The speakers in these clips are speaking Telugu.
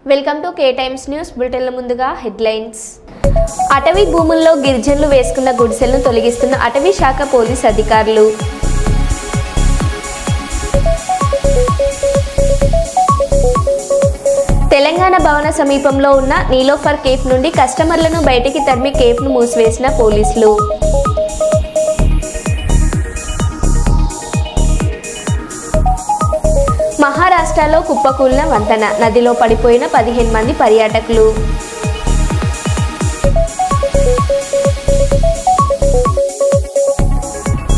Welcome to K Times News బులెటిన్ల ముందుగా హెడ్లైన్స్. అటవీ భూముల్లో గిరిజనులు వేసుకున్న గుడిసెలను తొలగిస్తున్న అటవీ శాఖ పోలీస్ అధికారులు. తెలంగాణ భవన సమీపంలో ఉన్న నీలోఫర్ కేఫ్ నుండి కస్టమర్లను బయటికి తరిమి కేఫ్ను మూసివేసిన పోలీసులు. మహారాష్ట్రలో కుప్పకూలిన వంతెన, నదిలో పడిపోయిన 15 మంది పర్యాటకులు.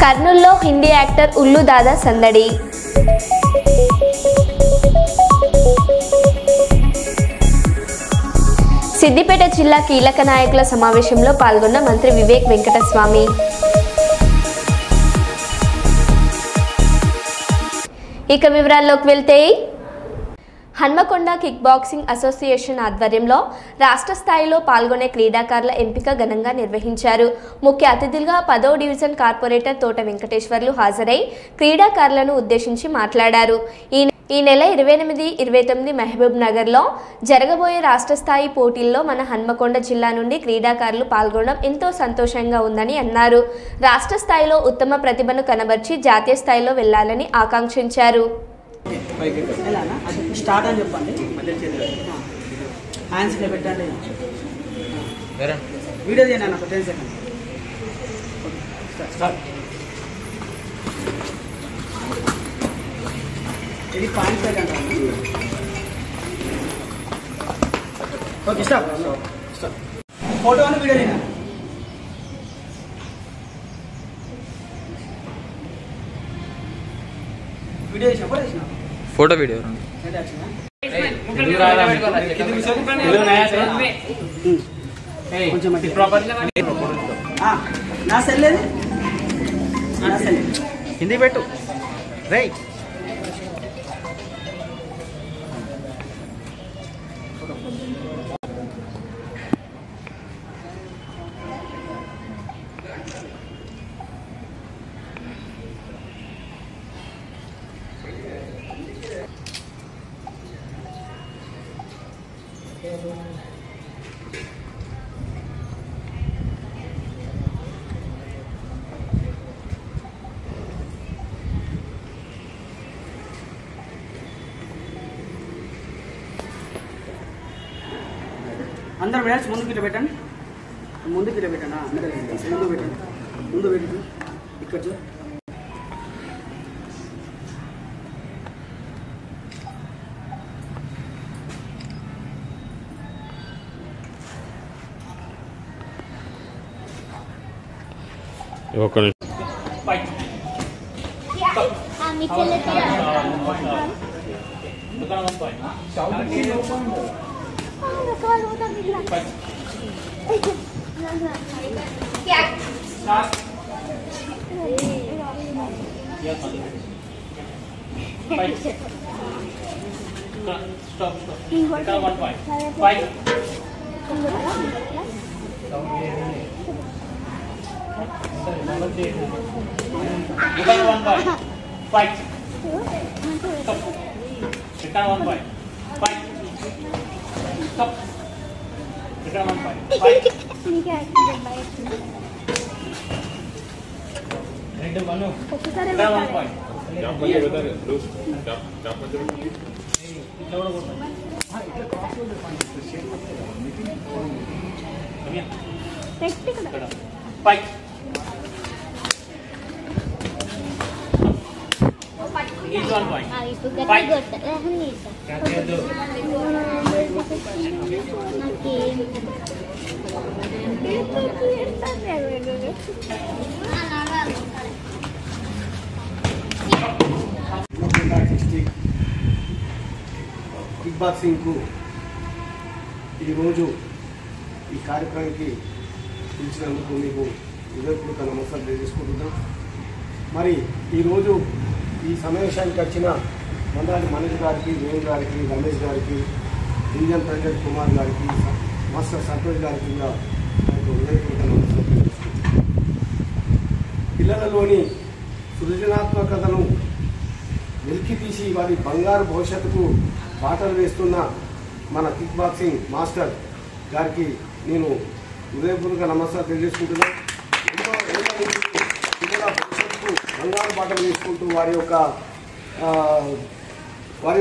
కర్నూలులో హిందీ యాక్టర్ ఉల్లు దాదా సందడి. సిద్దిపేట జిల్లా కీలక నాయకుల సమావేశంలో పాల్గొన్న మంత్రి వివేక్ వెంకటస్వామి. ఇక వివరాల్లోకి వెళ్తే, హన్మకొండ కిక్ బాక్సింగ్ అసోసియేషన్ ఆధ్వర్యంలో రాష్ట్ర స్థాయిలో పాల్గొనే క్రీడాకారుల ఎంపిక ఘనంగా నిర్వహించారు. ముఖ్య అతిథులుగా 10వ డివిజన్ కార్పొరేటర్ తోట వెంకటేశ్వర్లు హాజరై క్రీడాకారులను ఉద్దేశించి మాట్లాడారు. ఈ నెల 28, 29 మహబూబ్ నగర్లో జరగబోయే రాష్ట్ర స్థాయి పోటీల్లో మన హన్మకొండ జిల్లా నుండి క్రీడాకారులు పాల్గొనడం ఎంతో సంతోషంగా ఉందని అన్నారు. రాష్ట్ర స్థాయిలో ఉత్తమ ప్రతిభను కనబర్చి జాతీయ స్థాయిలో వెళ్లాలని ఆకాంక్షించారు. ఇది point second okay stop photo అని వీడియో లేనా వీడియో చేసిన ఫోటో చేసిన ఫోటో వీడియో నా సెల్ లేదు హిందీ పెట్టు రైట్. అందరు మెడల్స్ ముందుకు ఇట్లా పెట్టండి, ముందుకు ఇట్లా పెట్టండి, ముందు పెట్టండి, ముందు పెట్టి ఇక్కడ చూ. కిక్ బాక్సింగ్కు ఈరోజు ఈ కార్యక్రమానికి పిలిచినందుకు మీకు హృదయపూర్వక నమస్కారం తెలియజేసుకుంటున్నాం. మరి ఈరోజు ఈ సమావేశానికి వచ్చిన మండలి మనోజ్ గారికి, వేణు గారికి, రమేష్ గారికి, ఇంజన్ ప్రజెంట్ కుమార్ గారికి, మాస్టర్ సంతోష్ గారికి హృదయపూర్వక నమస్కారం తెలియజేసుకుంటున్నాం. పిల్లలలోని సృజనాత్మకతను వెలికి తీసి వారి బంగారు భవిష్యత్తుకు బాటలు వేస్తున్న మన కిక్ బాక్సింగ్ మాస్టర్ గారికి నేను హృదయపూర్వక నమస్కారం తెలియజేసుకుంటున్నాను. ఎన్నో ఏళ్ళ నుంచి పిల్లల భవిష్యత్తుకు బంగారు బాటలు వేసుకుంటూ వారి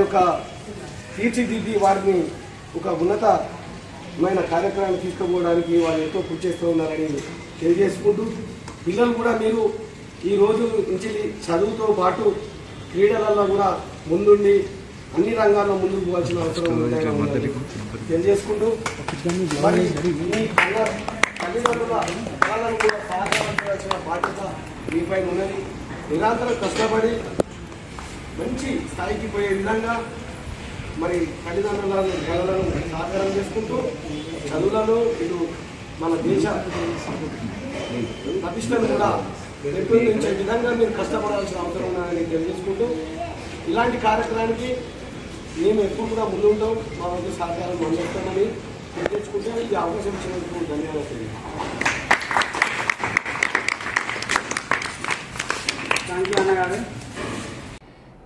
యొక్క తీర్చిదిద్ది వారిని ఒక ఉన్నతమైన కార్యక్రమాన్ని తీసుకుపోవడానికి వారు ఎంతో కృషి చేస్తూ ఉన్నారని తెలియజేసుకుంటూ, పిల్లలు కూడా మీరు ఈ రోజు నుంచి చదువుతో పాటు క్రీడలలో కూడా ముందుండి అన్ని రంగాల్లో ముందుకు పోవాల్సిన అవసరం ఉందని తెలియజేసుకుంటూ, మరి మీ తల్లిదండ్రుల వాళ్ళను కూడా సహకరించాల్సిన బాధ్యత మీపైన ఉన్నది. నిరంతరం కష్టపడి మంచి స్థాయికి పోయే విధంగా మరి తల్లిదండ్రులను పిల్లలను సహకారం చేసుకుంటూ చదువులను ఇటు మన దేశ ప్రతిష్టను కూడా పెంపొందించే విధంగా మీరు కష్టపడాల్సిన అవసరం ఉందని తెలియజేసుకుంటూ, ఇలాంటి కార్యక్రమానికి మేము ఎప్పుడు కూడా ముందుంటాం, మా వంతు సహకారం అందిస్తామని తెలియజేసుకుంటూ ఈ అవకాశం ఇచ్చినందుకు ధన్యవాదాలు. థ్యాంక్ యూ అన్నగారు.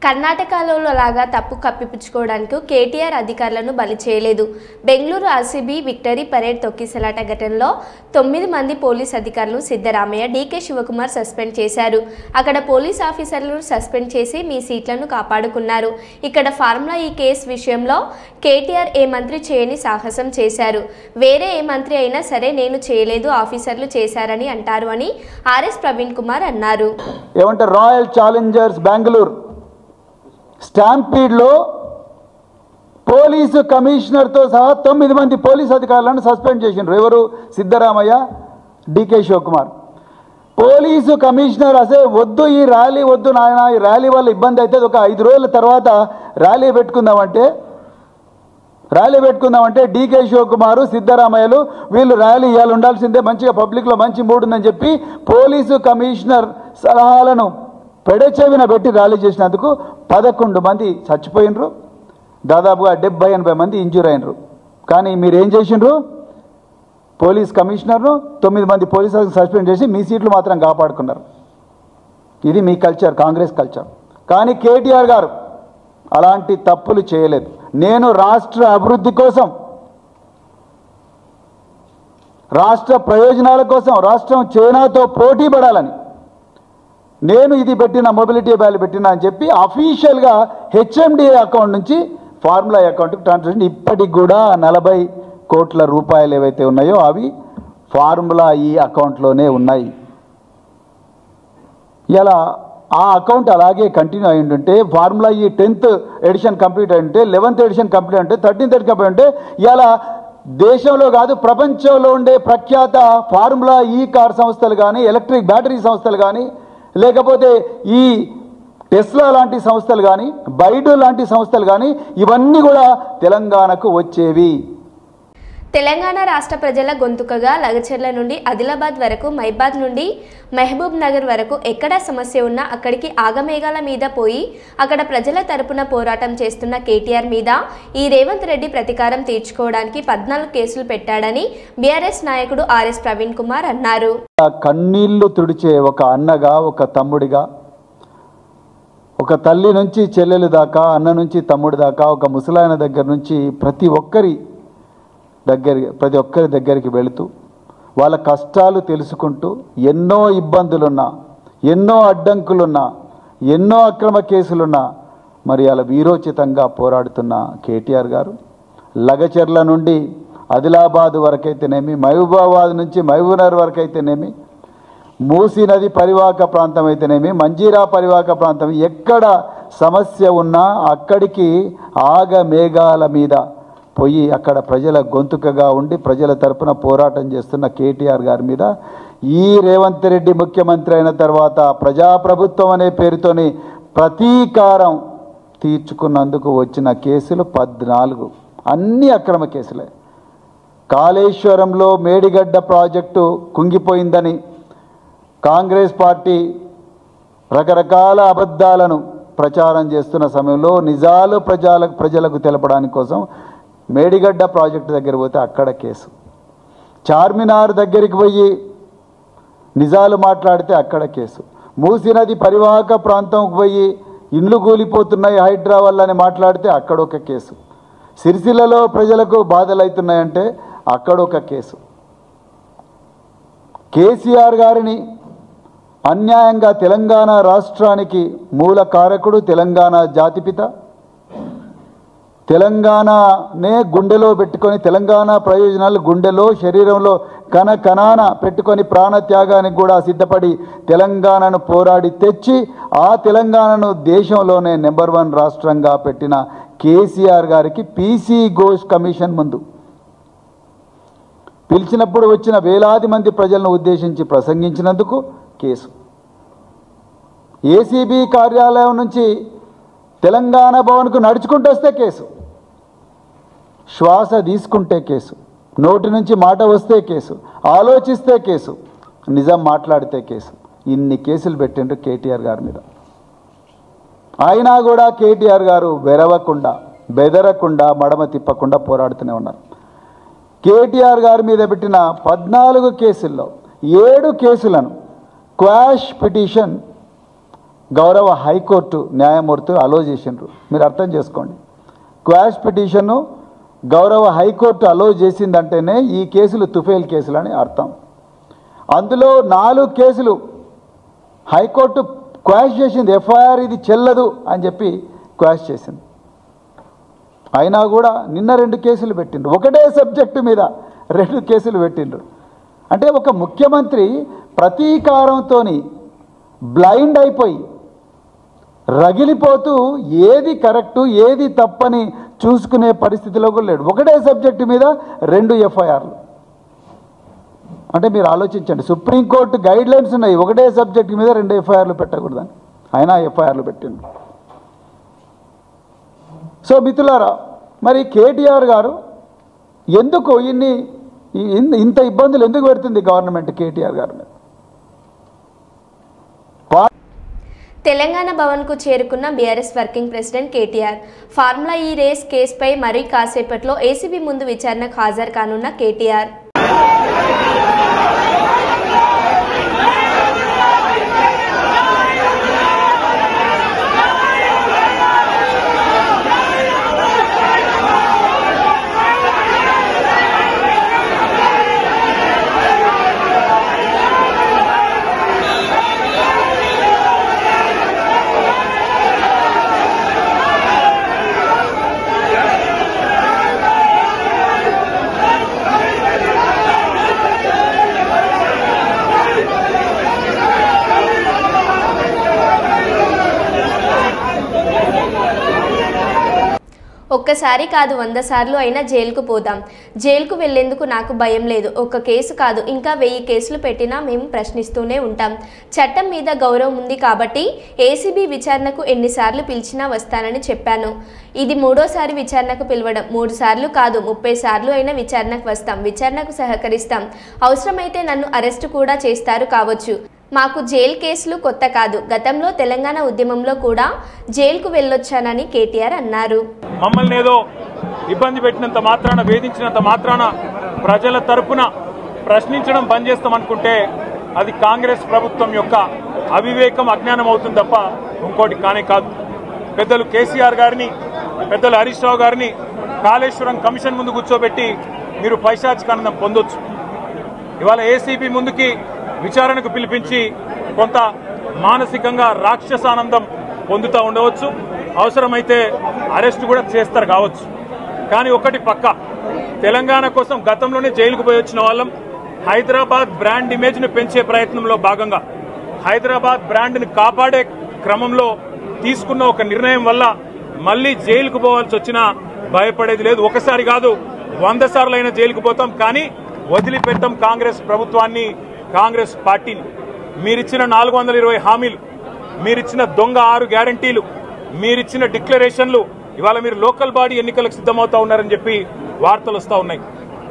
కర్ణాటకలో లాగా తప్పు కప్పిపుచ్చుకోవడానికి కేటీఆర్ అధికారులను బలి చేయలేదు. బెంగళూరు ఆర్సీబీ విక్టరీ పరేడ్ తొక్కిసలాట ఘటనలో 9 మంది పోలీస్ అధికారులు సిద్ధరామయ్య, డీకే శివకుమార్ సస్పెండ్ చేశారు. అక్కడ పోలీస్ ఆఫీసర్లను సస్పెండ్ చేసి మీ సీట్లను కాపాడుకున్నారు. ఇక్కడ ఫార్ములా ఈ కేసు విషయంలో కేటీఆర్ ఏ మంత్రి చేయని సాహసం చేశారు. వేరే ఏ మంత్రి అయినా సరే నేను చేయలేదు, ఆఫీసర్లు చేశారని అంటారు అని ఆర్ఎస్ ప్రవీణ్ కుమార్ అన్నారు. ఏమంటే రాయల్ ఛాలెంజర్స్ బెంగళూరు స్టాంపీడ్లో పోలీసు కమిషనర్తో సహా 9 మంది పోలీసు అధికారులను సస్పెండ్ చేసిండ్రు. ఎవరు? సిద్ధరామయ్య, డీకే శివకుమార్. పోలీసు కమిషనర్ అసలు వద్దు, ఈ ర్యాలీ వద్దు నాయన, ఈ ర్యాలీ వల్ల ఇబ్బంది అవుతుంది, ఒక 5 రోజుల తర్వాత ర్యాలీ పెట్టుకుందామంటే డీకే శివకుమారు, సిద్ధరామయ్యలు వీళ్ళు ర్యాలీ ఇవ్వాలి, ఉండాల్సిందే, మంచిగా పబ్లిక్లో మంచి మూడ్ ఉందని చెప్పి పోలీసు కమిషనర్ సలహాలను పెడచెవిన పెట్టి ర్యాలీ చేసినందుకు 11 మంది చచ్చిపోయినరు, దాదాపుగా 70-80 మంది ఇంజూర్ అయినరు. కానీ మీరు ఏం చేసిండ్రు? పోలీస్ కమిషనర్ను 9 మంది పోలీసులను సస్పెండ్ చేసి మీ సీట్లు మాత్రం కాపాడుకున్నారు. ఇది మీ కల్చర్, కాంగ్రెస్ కల్చర్. కానీ కేటీఆర్ గారు అలాంటి తప్పులు చేయలేదు. నేను రాష్ట్ర అభివృద్ధి కోసం, రాష్ట్ర ప్రయోజనాల కోసం, రాష్ట్రం చైనాతో పోటీ పడాలని నేను ఇది పెట్టిన, మొబిలిటీ వ్యాల్యూ పెట్టినా అని చెప్పి అఫీషియల్గా హెచ్ఎండిఏ అకౌంట్ నుంచి ఫార్ములా అకౌంట్కి ట్రాన్సాక్షన్ ఇప్పటికి కూడా 40 కోట్ల రూపాయలు ఏవైతే ఉన్నాయో అవి ఫార్ములా ఈ అకౌంట్లోనే ఉన్నాయి. ఇలా ఆ అకౌంట్ అలాగే కంటిన్యూ అయి ఉంటే ఫార్ములా ఈ 10th ఎడిషన్ కంప్లీట్ అయి ఉంటే, 11th ఎడిషన్ కంప్లీట్ అయి ఉంటే, 13th ఎడిషన్ కంప్లీట్ ఉంటే ఇలా దేశంలో కాదు ప్రపంచంలో ఉండే ప్రఖ్యాత ఫార్ములా ఈ కార్ సంస్థలు కానీ, ఎలక్ట్రిక్ బ్యాటరీ సంస్థలు కానీ, లేకపోతే ఈ టెస్లా లాంటి సంస్థలు కానీ, బైడు లాంటి సంస్థలు కానీ ఇవన్నీ కూడా తెలంగాణకు వచ్చేవి. తెలంగాణ రాష్ట్ర ప్రజల గొంతుకగా లగచర్ల నుండి ఆదిలాబాద్ వరకు, మైబాద్ నుండి మహబూబ్ నగర్ వరకు ఎక్కడ సమస్య ఉన్నా అక్కడికి ఆగమేఘాల మీద పోయి అక్కడ ప్రజల తరపున పోరాటం చేస్తున్న కేటీఆర్ మీద ఈ రేవంత్ రెడ్డి ప్రతీకారం తీర్చుకోవడానికి 14 కేసులు పెట్టాడని బీఆర్ఎస్ నాయకుడు ఆర్ఎస్ ప్రవీణ్ కుమార్ అన్నారు. కన్నీళ్లు తుడిచే ఒక అన్నగా, ఒక తమ్ముడిగా, ఒక తల్లి నుంచి చెల్లెలు దాకా, అన్న నుంచి తమ్ముడి దాకా, ఒక ముసలాయన దగ్గర నుంచి ప్రతి ఒక్కరి దగ్గరికి వెళుతూ వాళ్ళ కష్టాలు తెలుసుకుంటూ ఎన్నో ఇబ్బందులున్నా, ఎన్నో అడ్డంకులున్నా, ఎన్నో అక్రమ కేసులున్నా మరి అలా వీరోచితంగా పోరాడుతున్న కేటీఆర్ గారు లగచర్ల నుండి ఆదిలాబాద్ వరకైతేనేమి, మహబూబాబాద్ నుంచి మహబూబ్నగర్ వరకైతేనేమి, మూసీ నది పరివాహక ప్రాంతం అయితేనేమి, మంజీరా పరివాహక ప్రాంతం, ఎక్కడ సమస్య ఉన్నా అక్కడికి ఆగమేఘాల మీద పోయి అక్కడ ప్రజల గొంతుకగా ఉండి ప్రజల తరపున పోరాటం చేస్తున్న కేటీఆర్ గారి మీద ఈ రేవంత్ రెడ్డి ముఖ్యమంత్రి అయిన తర్వాత ప్రజాప్రభుత్వం అనే పేరుతోని ప్రతీకారం తీర్చుకున్నందుకు వచ్చిన కేసులు 14, అన్ని అక్రమ కేసులే. కాళేశ్వరంలో మేడిగడ్డ ప్రాజెక్టు కుంగిపోయిందని కాంగ్రెస్ పార్టీ రకరకాల అబద్ధాలను ప్రచారం చేస్తున్న సమయంలో నిజాలు ప్రజలకు తెలపడానికి కోసం మేడిగడ్డ ప్రాజెక్టు దగ్గర పోతే అక్కడ కేసు, చార్మినార్ దగ్గరికి పోయి నిజాలు మాట్లాడితే అక్కడ కేసు, మూసీ నది పరివాహక ప్రాంతంకి పోయి ఇండ్లు కూలిపోతున్నాయి హైడ్రా వల్ల అని మాట్లాడితే అక్కడ ఒక కేసు, సిరిసిల్లలో ప్రజలకు బాధలవుతున్నాయంటే అక్కడొక కేసు. కేసీఆర్ గారిని అన్యాయంగా తెలంగాణ రాష్ట్రానికి మూల కారకుడు, తెలంగాణ జాతిపిత, తెలంగాణనే గుండెలో పెట్టుకొని, తెలంగాణ ప్రయోజనాలు గుండెలో శరీరంలో కణాన పెట్టుకొని ప్రాణత్యాగానికి కూడా సిద్ధపడి తెలంగాణను పోరాడి తెచ్చి ఆ తెలంగాణను దేశంలోనే నెంబర్ 1 రాష్ట్రంగా పెట్టిన కేసీఆర్ గారికి పీసీ ఘోష్ కమిషన్ ముందు పిలిచినప్పుడు వచ్చిన వేలాది మంది ప్రజలను ఉద్దేశించి ప్రసంగించినందుకు కేసు. ఏసీబీ కార్యాలయం నుంచి తెలంగాణ భవన్కు నడుచుకుంటూ వస్తే కేసు, శ్వాస తీసుకుంటే కేసు, నోటి నుంచి మాట వస్తే కేసు, ఆలోచిస్తే కేసు, నిజం మాట్లాడితే కేసు. ఇన్ని కేసులు పెట్టిండ్రు కేటీఆర్ గారి మీద. అయినా కూడా కేటీఆర్ గారు వెరవకుండా, బెదరకుండా, మడమ తిప్పకుండా పోరాడుతూనే ఉన్నారు. కేటీఆర్ గారి మీద పెట్టిన 14 కేసుల్లో 7 కేసులను క్వాష్ పిటిషన్ గౌరవ హైకోర్టు న్యాయమూర్తులు అలో చేసిండ్రు. మీరు అర్థం చేసుకోండి, క్వాష్ పిటిషన్ను గౌరవ హైకోర్టు అలో చేసిందంటేనే ఈ కేసులు తుఫేల్ కేసులు అని అర్థం. అందులో 4 కేసులు హైకోర్టు క్వాష్ చేసింది. ఎఫ్ఐఆర్ ఇది చెల్లదు అని చెప్పి క్వాష్ చేసింది. అయినా కూడా నిన్న 2 కేసులు పెట్టిండ్రు. ఒకటే సబ్జెక్టు మీద 2 కేసులు పెట్టిండ్రు. అంటే ఒక ముఖ్యమంత్రి ప్రతీకారంతో బ్లైండ్ అయిపోయి రగిలిపోతూ ఏది కరెక్టు ఏది తప్పని చూసుకునే పరిస్థితిలో కూడా లేడు. ఒకటే సబ్జెక్టు మీద 2 ఎఫ్ఐఆర్లు. అంటే మీరు ఆలోచించండి, సుప్రీంకోర్టు గైడ్ లైన్స్ ఉన్నాయి, ఒకటే సబ్జెక్టు మీద 2 ఎఫ్ఐఆర్లు పెట్టకూడదని, అయినా ఎఫ్ఐఆర్లు పెట్టిండ్రు. సో మిత్రులారా, మరి కేటీఆర్ గారు ఎందుకు ఇంత ఇబ్బందులు ఎందుకు పెడుతుంది గవర్నమెంట్ కేటీఆర్ గారి మీద? తెలంగాణ భవన్కు చేరుకున్న BRS working president KTR. Formula ఈ రేస్ కేసుపై మరి కాసేపట్లో ఏసీబీ ముందు విచారణకు హాజరు కానున్న కేటీఆర్. ఒక్కసారి కాదు 100 సార్లు అయినా జైలుకు పోదాం. జైలుకు వెళ్లేందుకు నాకు భయం లేదు. ఒక్క కేసు కాదు, ఇంకా 1000 కేసులు పెట్టినా మేము ప్రశ్నిస్తూనే ఉంటాం. చట్టం మీద గౌరవం ఉంది కాబట్టి ఏసీబీ విచారణకు ఎన్నిసార్లు పిలిచినా వస్తానని చెప్పాను. ఇది 3వ విచారణకు పిలవడం. 3 సార్లు కాదు, 30 సార్లు అయినా విచారణకు వస్తాం. విచారణకు సహకరిస్తాం. అవసరమైతే నన్ను అరెస్టు కూడా చేస్తారు కావచ్చు. మాకు జైలు కేసులు కొత్త కాదు. గతంలో తెలంగాణ ఉద్యమంలో కూడా జైలుకు వెళ్ళొచ్చానని కేటీఆర్ అన్నారు. మమ్మల్ని ఏదో ఇబ్బంది పెట్టినంత మాత్రాన, వేధించినంత మాత్రాన ప్రజల తరపున ప్రశ్నించడం బంద్ చేస్తామనుకుంటే అది కాంగ్రెస్ ప్రభుత్వం యొక్క అవివేకం, అజ్ఞానం అవుతుంది తప్ప ఇంకోటి కానే కాదు. పెద్దలు కేసీఆర్ గారిని, పెద్దలు హరీష్ రావు గారిని కాళేశ్వరం కమిషన్ ముందు కూర్చోబెట్టి మీరు పైశాచికానందం పొందొచ్చు. ఇవాళ ఏసీబీ ముందుకి విచారణకు పిలిపించి కొంత మానసికంగా రాక్షసానందం పొందుతూ ఉండవచ్చు. అవసరమైతే అరెస్ట్ కూడా చేస్తారు కావచ్చు. కానీ ఒకటి పక్క, తెలంగాణ కోసం గతంలోనే జైలుకు పోయి వచ్చిన వాళ్ళం. హైదరాబాద్ బ్రాండ్ ఇమేజ్ను పెంచే ప్రయత్నంలో భాగంగా హైదరాబాద్ బ్రాండ్ని కాపాడే క్రమంలో తీసుకున్న ఒక నిర్ణయం వల్ల మళ్లీ జైలుకు పోవాల్సి వచ్చినా భయపడేది లేదు. ఒకసారి కాదు, 100 సార్లు అయినా జైలుకు పోతాం. కానీ వదిలిపెట్టాం కాంగ్రెస్ ప్రభుత్వాన్ని, కాంగ్రెస్ పార్టీని. మీరిచ్చిన 420 హామీలు, మీరిచ్చిన దొంగ 6 గ్యారంటీలు, మీరిచ్చిన డిక్లరేషన్లు, ఇవాళ మీరు లోకల్ బాడీ ఎన్నికలకు సిద్ధమవుతా ఉన్నారని చెప్పి వార్తలు వస్తూ ఉన్నాయి.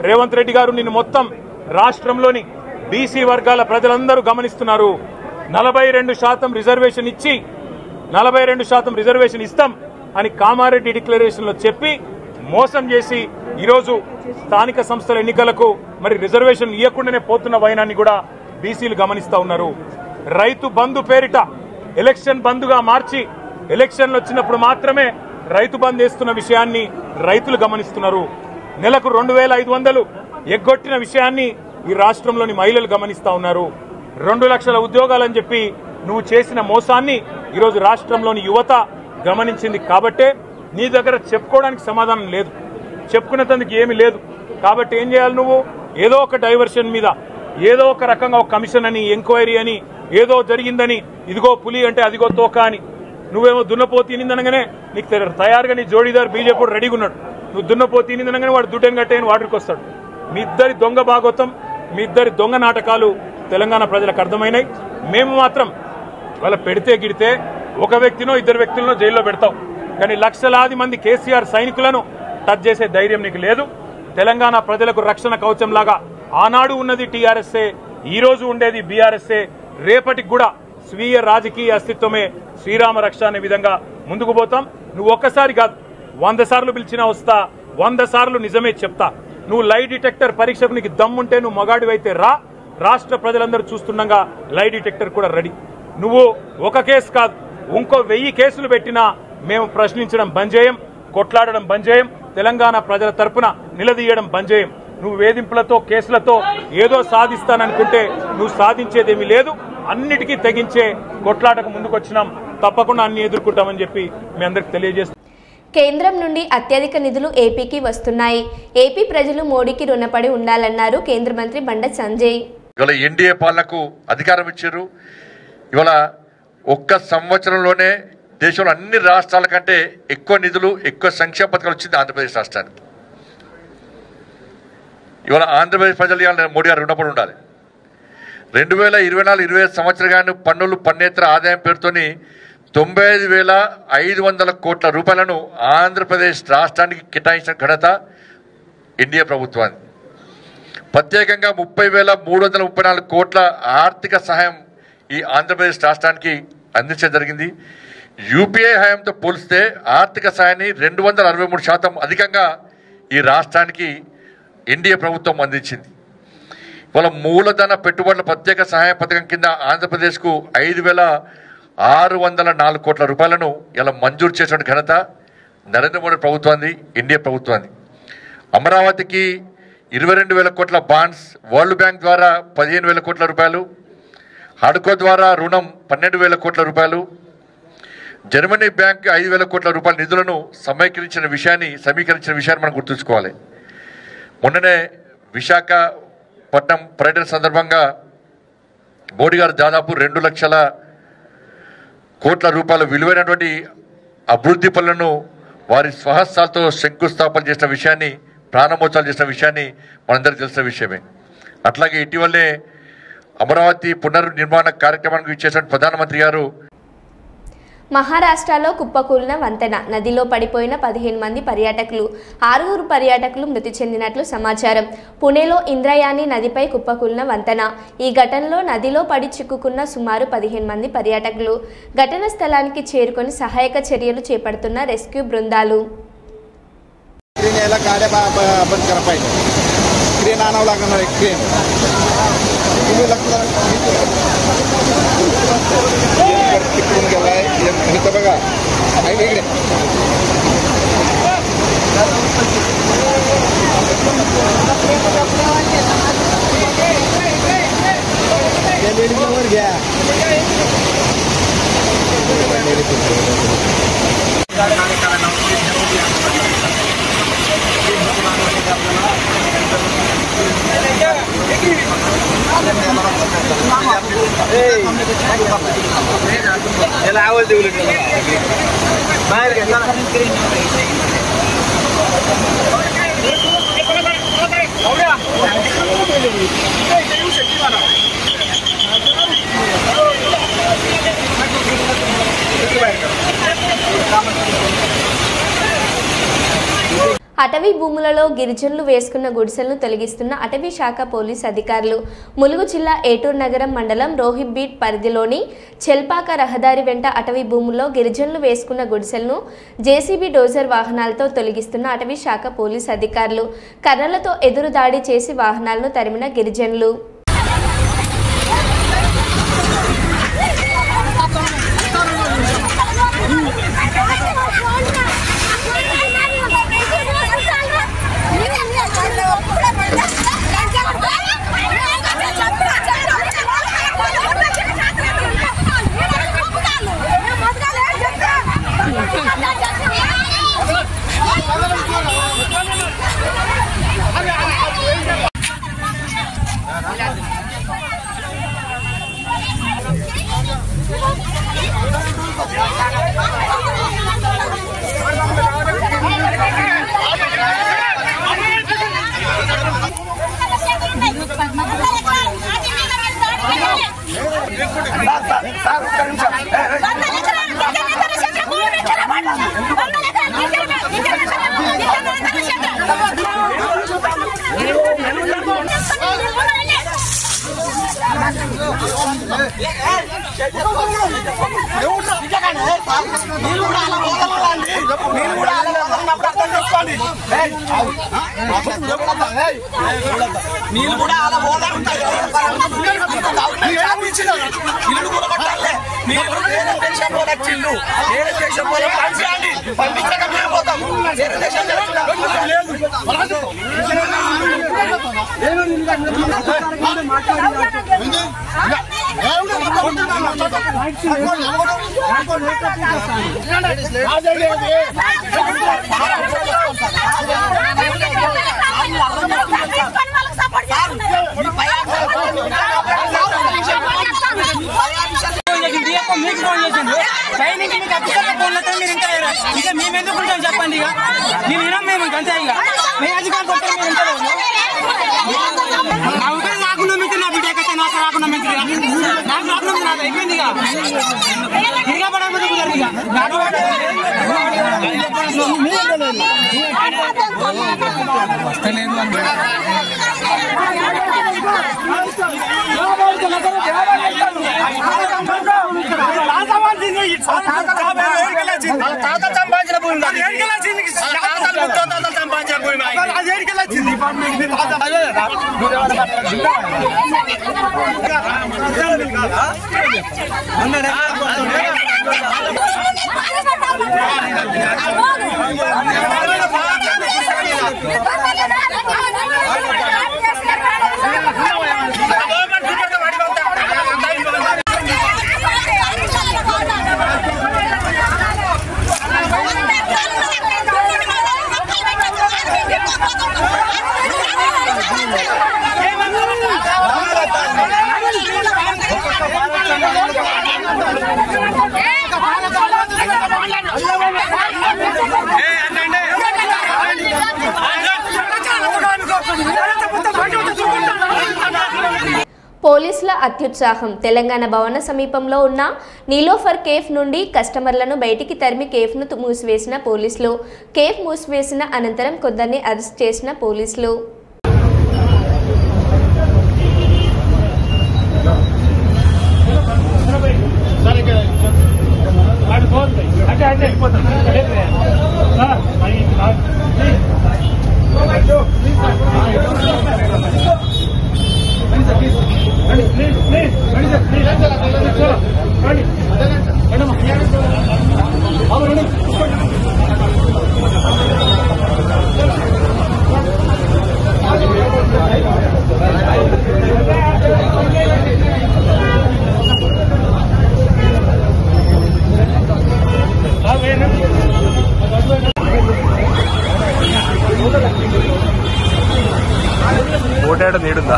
రేవంత్ రెడ్డి గారు నిన్ను మొత్తం రాష్ట్రంలోని బీసీ వర్గాల ప్రజలందరూ గమనిస్తున్నారు. 42% రిజర్వేషన్ ఇచ్చి 42% రిజర్వేషన్ ఇస్తాం అని కామారెడ్డి డిక్లరేషన్లో చెప్పి మోసం చేసి ఈరోజు స్థానిక సంస్థల ఎన్నికలకు మరి రిజర్వేషన్ ఇవ్వకుండానే పోతున్న వైనాన్ని కూడా బీసీలు గమనిస్తూ ఉన్నారు. రైతు బంధు పేరిట ఎలక్షన్ బంధుగా మార్చి ఎలక్షన్లు వచ్చినప్పుడు మాత్రమే రైతు బంద్ వేస్తున్న విషయాన్ని రైతులు గమనిస్తున్నారు. నెలకు 2500 ఎగ్గొట్టిన విషయాన్ని ఈ రాష్ట్రంలోని మహిళలు గమనిస్తా ఉన్నారు. 2 లక్షల ఉద్యోగాలని చెప్పి నువ్వు చేసిన మోసాన్ని ఈరోజు రాష్ట్రంలోని యువత గమనించింది. కాబట్టే నీ దగ్గర చెప్పుకోవడానికి సమాధానం లేదు, చెప్పుకునేందుకు ఏమీ లేదు. కాబట్టి ఏం చేయాలి, నువ్వు ఏదో ఒక డైవర్షన్ మీద ఏదో ఒక రకంగా ఒక కమిషన్ అని, ఎంక్వైరీ అని, ఏదో జరిగిందని, ఇదిగో పులి అంటే అదిగో తోక అని, నువ్వేమో దున్నపోతు తినిందనగానే నీకు తయారుగా నీ జోడీదారు బీజేపీ రెడీగా ఉన్నాడు. నువ్వు దున్నపోతు తినిందనగానే వాడు దుడ్డని కట్టేయని వాడికి వస్తాడు. మీ ఇద్దరి దొంగ భాగవతం, మీ ఇద్దరి దొంగ నాటకాలు తెలంగాణ ప్రజలకు అర్థమైనాయి. మేము మాత్రం వాళ్ళ పెడితే గిడితే ఒక వ్యక్తినో 2 వ్యక్తులను జైల్లో పెడతాం, కానీ లక్షలాది మంది కేసీఆర్ సైనికులను టచ్ చేసే ధైర్యం నీకు లేదు. తెలంగాణ ప్రజలకు రక్షణ కవచంలాగా ఆనాడు ఉన్నది టీఆర్ఎస్ఏ, ఈ రోజు ఉండేది బీఆర్ఎస్ఏ. రేపటికి కూడా స్వీయ రాజకీయ అస్తిత్వమే శ్రీరామ రక్ష అనే విధంగా ముందుకు పోతాం. నువ్వు ఒక్కసారి కాదు 100 సార్లు పిలిచినా వస్తా, 100 సార్లు నిజమే చెప్తా. నువ్వు లై డిటెక్టర్ పరీక్షకు నీకు దమ్ముంటే నువ్వు మగాడివైతే రా. రాష్ట్ర ప్రజలందరూ చూస్తుండగా లై డిటెక్టర్ కూడా రెడీ. నువ్వు ఒక కేసు కాదు, ఇంకో 1000 కేసులు పెట్టినా మేము ప్రశ్నించడం బంద్ చేయం, కొట్లాడడం బంద్ చేయం, తెలంగాణ ప్రజల తరపున నిలదీయడం బంద్ చేయం. నువ్వు వేధింపులతో కేసులతో ఏదో సాధిస్తాననుకుంటే నువ్వు సాధించేదేమీ లేదు. అన్నిటికీ తెగించే కొట్లాటకు ముందుకొచ్చినాం, తప్పకుండా అన్ని ఎదుర్కొంటామని చెప్పి మీ అందరికి తెలియజేస్తాం. కేంద్రం నుండి అత్యధిక నిధులు ఏపీకి వస్తున్నాయి. ఏపీ ప్రజలు మోడీకి రుణపడి ఉండాలన్నారు కేంద్ర మంత్రి బండ సంజయ్. ఇవాళ ఎన్డీఏ పాలనకు అధికారం ఇచ్చారు. ఇవాళ ఒక్క సంవత్సరంలోనే దేశంలో అన్ని రాష్ట్రాల కంటే ఎక్కువ నిధులు, ఎక్కువ సంక్షేమ పథకాలు వచ్చింది ఆంధ్రప్రదేశ్ రాష్ట్రానికి. ఇవాళ ఆంధ్రప్రదేశ్ ప్రజలు ఇవాళ మోడీ గారు రుణపడి ఉండాలి. 2024-25 సంవత్సరాన్ని పన్నేతర ఆదాయం పేరుతోని 95,500 కోట్ల రూపాయలను ఆంధ్రప్రదేశ్ రాష్ట్రానికి కేటాయించిన ఘనత ఎన్డీఏ ప్రభుత్వాన్ని. ప్రత్యేకంగా 30,334 కోట్ల ఆర్థిక సహాయం ఈ ఆంధ్రప్రదేశ్ రాష్ట్రానికి అందించడం జరిగింది. యూపీఏ హయాంతో పోలిస్తే ఆర్థిక సహాయాన్ని 263% అధికంగా ఈ రాష్ట్రానికి ఎన్డీఏ ప్రభుత్వం అందించింది. ఇవాళ మూలధన పెట్టుబడుల ప్రత్యేక సహాయ పథకం కింద ఆంధ్రప్రదేశ్కు 5,604 కోట్ల రూపాయలను ఇలా మంజూరు చేసిన ఘనత నరేంద్ర మోడీ ప్రభుత్వాన్ని, ఎన్డీఏ ప్రభుత్వాన్ని. అమరావతికి 22,000 కోట్ల బాండ్స్, వరల్డ్ బ్యాంక్ ద్వారా 15,000 కోట్ల రూపాయలు, హడ్కో ద్వారా రుణం 12,000 కోట్ల రూపాయలు, జర్మనీ బ్యాంక్ 5,000 కోట్ల రూపాయల నిధులను సమీకరించిన విషయాన్ని మనం గుర్తుంచుకోవాలి. మొన్ననే విశాఖపట్నం పర్యటన సందర్భంగా మోడీ గారు దాదాపు 2 లక్షల కోట్ల రూపాయల విలువైనటువంటి అభివృద్ధి పనులను వారి స్వహస్తాలతో శంకుస్థాపన చేసిన విషయాన్ని, ప్రారంభోత్సవాలు చేసిన విషయాన్ని మనందరికీ తెలిసిన విషయమే. అట్లాగే ఇటీవలే అమరావతి పునర్నిర్మాణ కార్యక్రమానికి ఇచ్చేసిన ప్రధానమంత్రి గారు మహారాష్ట్రలో కుప్పకూలిన వంతెన, నదిలో పడిపోయిన 15 మంది పర్యాటకులు, 6 పర్యాటకులు మృతి చెందినట్లు సమాచారం. పుణేలో ఇంద్రయాని నదిపై కుప్పకూలిన వంతెన. ఈ ఘటనలో నదిలో పడి చిక్కుకున్న సుమారు 15 మంది పర్యాటకులు. ఘటన స్థలానికి చేరుకొని సహాయక చర్యలు చేపడుతున్న రెస్క్యూ బృందాలు. అటవీ భూములలో గిరిజనులు వేసుకున్న గుడిసెలను తొలగిస్తున్న అటవీ శాఖ పోలీస్ అధికారులు. ములుగు జిల్లా ఏటూరు నగరం మండలం రోహిబ్బీట్ పరిధిలోని చెల్పాక రహదారి వెంట అటవీ భూముల్లో గిరిజనులు వేసుకున్న గుడిసెలను జేసీబీ డోజర్ వాహనాలతో తొలగిస్తున్న అటవీ శాఖ పోలీస్ అధికారులు. కర్రలతో ఎదురు దాడి చేసి వాహనాలను తరిమిన గిరిజనులు. నీళ్ళు కూడా అలా పోదాడుంటాయి మేమెందుకుంటాం చెప్పండి ఇక నేను వినం మేము అంతే ఇక మేము అధికారం కొట్టాం మేము రాకుండా మీకు నా బిడ్డ కథ నాకు రాకుండా మీకు నాకు రాకుండా నాకు అయిపోయింది ఇక తిరిగా పడకపోతే కుదరదు ఇక నాకు వస్తలేదు సంపాదించిన భూమి సంపాదించిన భూమి పోలీసుల అత్యుత్సాహం. తెలంగాణ భవన సమీపంలో ఉన్న నీలోఫర్ కేఫ్ నుండి కస్టమర్లను బయటికి తరిమి కేఫ్ను మూసివేసిన పోలీసులు. కేఫ్ మూసివేసిన అనంతరం కొందరిని అరెస్ట్ చేసిన పోలీసులు. ఓటాడ నేడుందా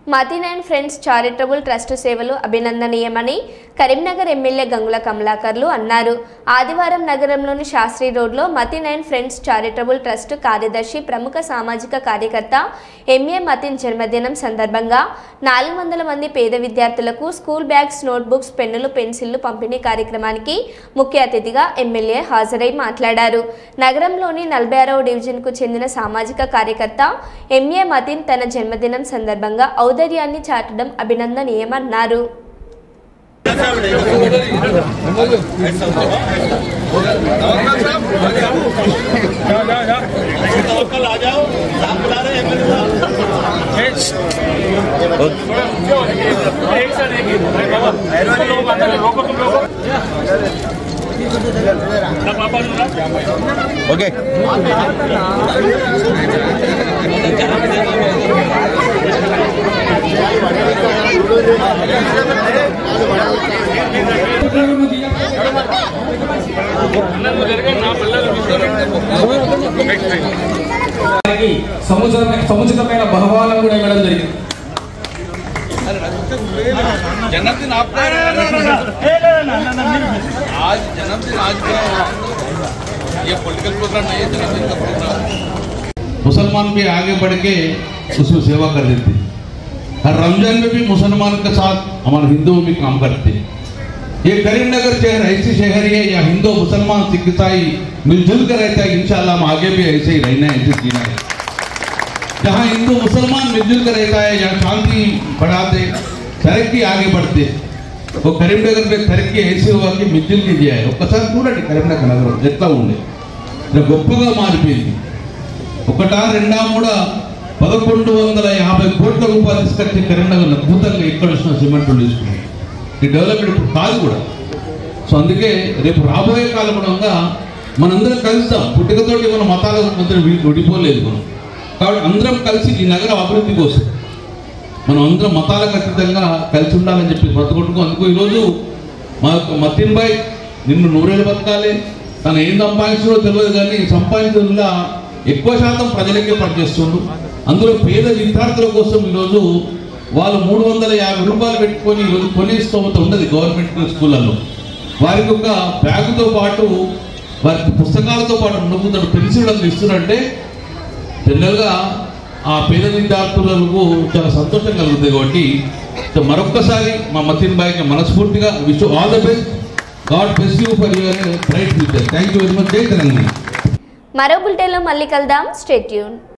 Mateen and friends charitable trust సేవలు అభినందనీయమని కరీంనగర్ ఎమ్మెల్యే గంగుల కమలాకర్లు అన్నారు. ఆదివారం నగరంలోని శాస్త్రి రోడ్లో Matin and friends charitable trust కార్యదర్శి ప్రముఖ సామాజిక కార్యకర్త ఎంఏ మతిన్ జన్మదినం సందర్భంగా 400 మంది పేద విద్యార్థులకు స్కూల్ బ్యాగ్స్, నోట్బుక్స్, పెన్నులు, పెన్సిళ్లు పంపిణీ కార్యక్రమానికి ముఖ్య అతిథిగా ఎమ్మెల్యే హాజరై మాట్లాడారు. నగరంలోని 46వ డివిజన్కు చెందిన సామాజిక కార్యకర్త ఎంఏ మతిన్ తన జన్మదినం సందర్భంగా ఔదార్యాన్ని చాటడం అభినందనీయమన్నారు. ఓకే సముచితమైన బహుమానం కూడా ఇవ్వడం జరిగింది. जन्मदिन आपका आज जन्मदिन आज ये पॉलिटिकल प्रोग्राम नहीं है, जन्मदिन का प्रोग्राम। मुसलमान भी आगे बढ़ के उसमें सेवा कर देते, हर रमजान में भी मुसलमान के साथ हमारे हिंदू भी काम करते। ये करीमनगर शहर ऐसी शहर है या हिंदू मुसलमान सिख ईसाई मिलजुल कर रहता है। इंशाल्लाह हम आगे भी ऐसे ही रहना है, ऐसे जीना है। जहाँ हिंदू मुसलमान मिलजुल कर रहता है, यहाँ शांति बढ़ाते, तरक्की आगे बढ़ते। वो करीमनगर में तरक्की ऐसी होगा कि मिलजुल की जाए ఒక్కసారి చూడండి కరీంనగర్ నగరం ఎట్లా ఉండే, గొప్పగా మారిపోయింది। ఒకటా రెండా మూడా 1150 కోట్ల రూపాయలు తీసుకొచ్చి కరీంనగర్ అద్భుతంగా ఇక్కడ వచ్చిన సిమెంట్ తీసుకున్నాం। ఈ డెవలప్మెంట్ కాదు కూడా। సో అందుకే రేపు రాబోయే కాలంలో మనందరం కలుస్తాం। పుట్టుకతోటి మన మతాల మధ్య విడిపోలేదు మనం, కాబట్టి అందరం కలిసి ఈ నగరం అభివృద్ధి కోసం మనం అందరం మతాలకు అతీతంగా కలిసి ఉండాలని చెప్పి బ్రతుకుంటున్నాం। అందుకు ఈరోజు మా మతీన్ భాయ్ నిన్ను నూరేళ్ళు బతకాలి, తను ఏం సంపాదించడో తెలియదు కానీ సంపాదించడంలో ఎక్కువ శాతం ప్రజలకే పనిచేస్తుండు। అందులో పేద విద్యార్థుల కోసం ఈరోజు వాళ్ళు 350 రూపాయలు పెట్టుకొని ఈరోజు కొనే స్తోమత ఉన్నది గవర్నమెంట్ స్కూళ్ళల్లో। వారికి ఒక బ్యాగుతో పాటు వారికి పుస్తకాలతో పాటు ఉండబోతున్న పెన్సిళ్ళు ఇస్తున్నారంటే జనరల్గా ఆ పేద విద్యార్థులకు చాలా సంతోషం కలుగుతుంది। కాబట్టి మరొక్కసారి మా మతీన్ భాయ్కి మనస్ఫూర్తిగా wish all the best, God bless you for your bright future. Thank you very much. జై తెలంగాణ। మరో బులెటిన్లో మళ్ళీ కలుద్దాం, స్టే ట్యూన్।